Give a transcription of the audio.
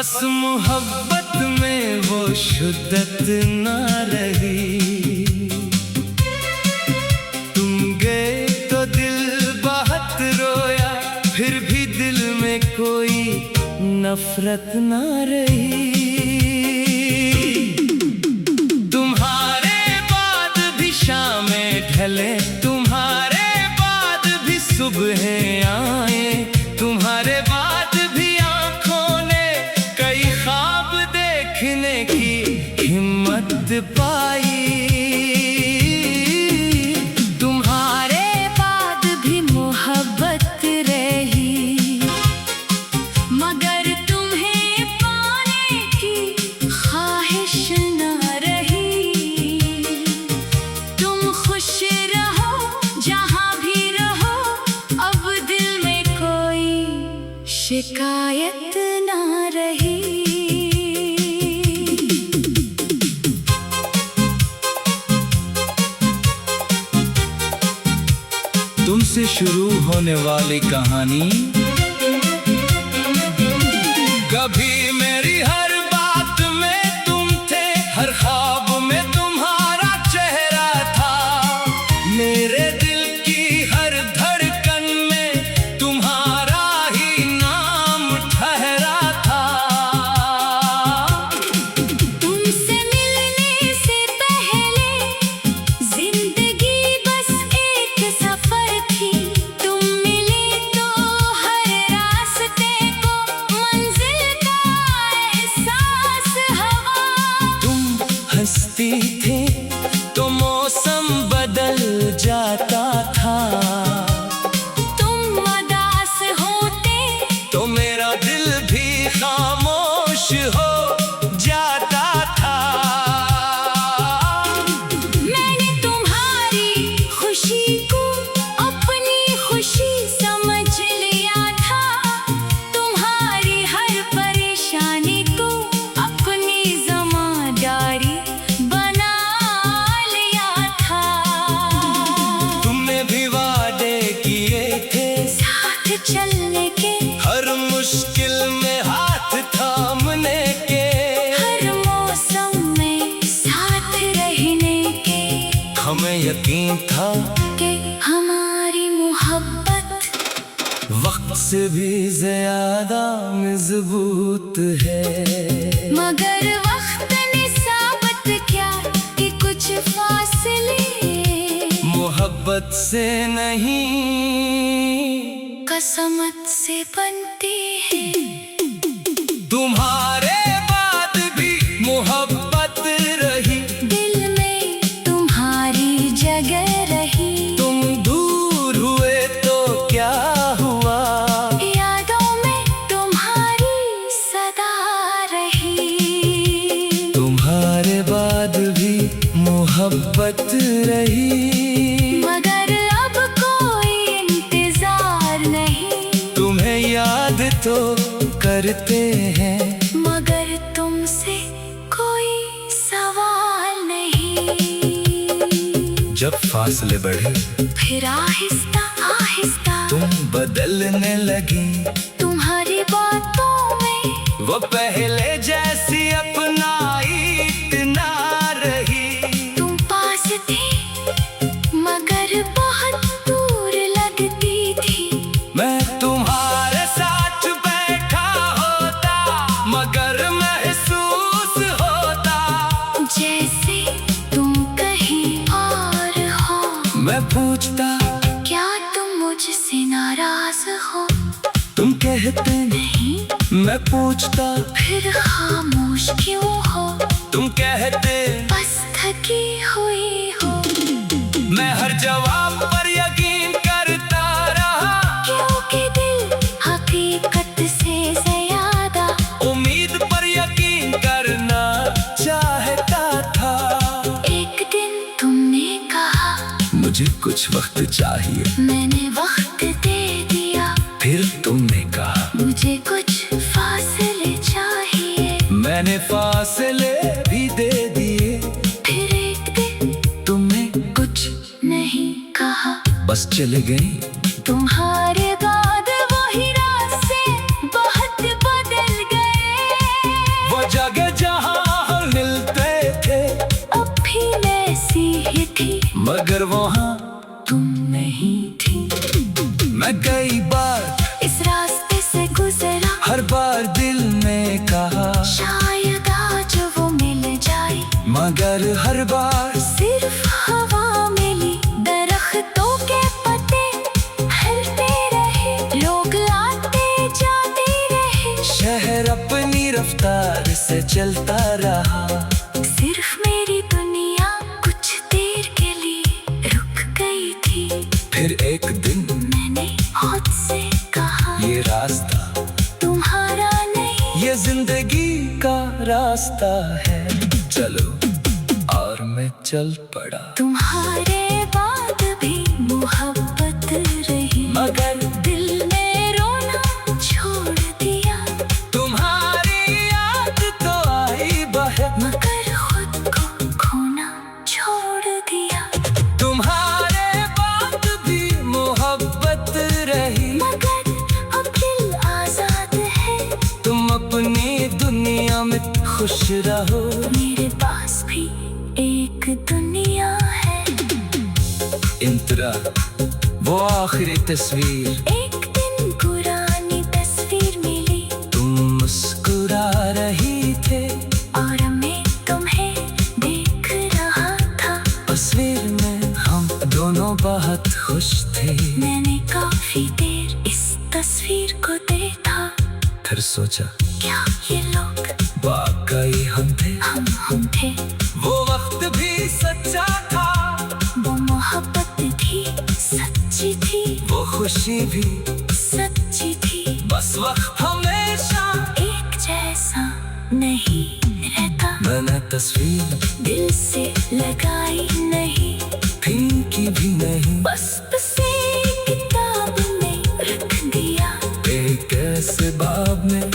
बस मोहब्बत में वो शिद्दत ना रही। तुम गए तो दिल बहुत रोया, फिर भी दिल में कोई नफरत ना रही। तुम्हारे बाद भी शामें ढले, तुम्हारे बाद भी सुबहें आए, तुम्हारे बाद भी आंखों ने कई ख्वाब देखने की हिम्मत पाई। तुम्हारे बाद भी मोहब्बत रही, मगर तुम्हें पाने की ख्वाहिश न रही। तुम खुश रहो जहाँ भी रहो, अब दिल में कोई शिकायत ना रही। तुमसे शुरू होने वाली कहानी, कभी मेरी हर बात में तुम थे, हर ख्वाब में तुम्हारा चेहरा था। मेरे दिल की हर धड़कन में तुम्हारा ही नाम ठहरा था। तुमसे मिलने से पहले जिंदगी बस एक सफर थी। तुम मिले तो हर रास्ते को मंजिल का एहसास हवा। तुम हंसती थी तो मौसम बदल जाता था। तुम उदास होते तो मेरा दिल भी खामोश हो जाता था। मैंने तुम्हारी खुशी को अपनी खुशी समझ लिया था। तुम्हारी हर परेशानी को अपनी ज़िम्मेदारी बना लिया था। तुमने भी वादे किए थे साथ चलने के, हर मुश्किल में हाथ थामने के, हर मौसम में साथ रहने के। हमें यकीन था कि हमारी मोहब्बत वक्त से भी ज्यादा मजबूत है। मगर वक्त ने साबित किया कि कुछ फासले मोहब्बत से नहीं, कसमत से बनते हैं। तुम्हारे बाद भी मोहब्बत रही, दिल में तुम्हारी जगह रही। तुम दूर हुए तो क्या हुआ, यादों में तुम्हारी सदा रही। तुम्हारे बाद भी मोहब्बत रही। मगर अब कोई इंतजार नहीं, तुम्हें याद तो करते हैं, मगर तुमसे कोई सवाल नहीं। जब फासले बढ़े फिर आहिस्ता आहिस्ता तुम बदलने लगी। तुम्हारी बातों में वो पहले जैसी अपनाई ना रही। तुम पास थे मगर बहुत दूर लगती थी। मैं तुम्हारे साथ बैठा होता मगर महसूस होता जैसे तुम कहीं और हो। मैं पूछता क्या तुम मुझसे नाराज हो? तुम कहते नहीं। मैं पूछता फिर खामोश क्यों हो? तुम कहते बस थकी हुई हो। मैं हर जवाब पर यकीन करता रहा, क्योंकि दिल हकीकत से ज्यादा उम्मीद पर यकीन करना चाहता था। एक दिन तुमने कहा मुझे कुछ वक्त चाहिए, मैंने वक्त दे दिया। फिर तुमने कहा मुझे कुछ फासले चाहिए, मैंने फासले भी दे दिए। फिर एक दिन तुमने कुछ नहीं कहा। बस चले गई। तुम्हारे बाद वही रास्ते बहुत बदल गए। बार दिल में कहा शायद आज वो मिल जाए, मगर हर बार सिर्फ हवा मिली। दरख्तों के पत्ते हिलते रहे, लोग आते जाते रहे। शहर अपनी रफ्तार से चलता रहा। सिर्फ मेरी दुनिया कुछ देर के लिए रुक गई थी। फिर एक दिन मैंने खुद से कहा, ये रास्ता तुम्हारा नहीं। ये जिंदगी का रास्ता है, चलो। और मैं चल पड़ा। तुम्हारे बाद भी मोहब्बत रही, मगर दिल ने रोना छोड़ दिया। तुम्हारी याद तो आई बहक, मगर खुद को खोना छोड़ दिया। तुम्हारे बाद भी मोहब्बत रही। मगर अब दिल आजाद है, तुम अपनी दुनिया में खुश रहो। मेरे पास भी एक दुनिया है। इंतरा वो आखिरी तस्वीर, एक दिन पुरानी तस्वीर मिली, तुम मुस्कुरा रही थे और मैं तुम्हें देख रहा था। तस्वीर में हम दोनों बहुत खुश थे। मैंने काफी देर इस तस्वीर को देखा। फिर सोचा क्या ये लोग वाकई हम थे। हम थे। वो वक्त भी सच्चा था, वो मोहब्बत भी सच्ची थी, वो खुशी भी सच्ची थी। बस वक्त हमेशा एक जैसा नहीं रहता। मैंने तस्वीर दिल से लगाई नहीं, फेंकी भी नहीं। बस किताब में रख दिया। एक ऐसे बाब में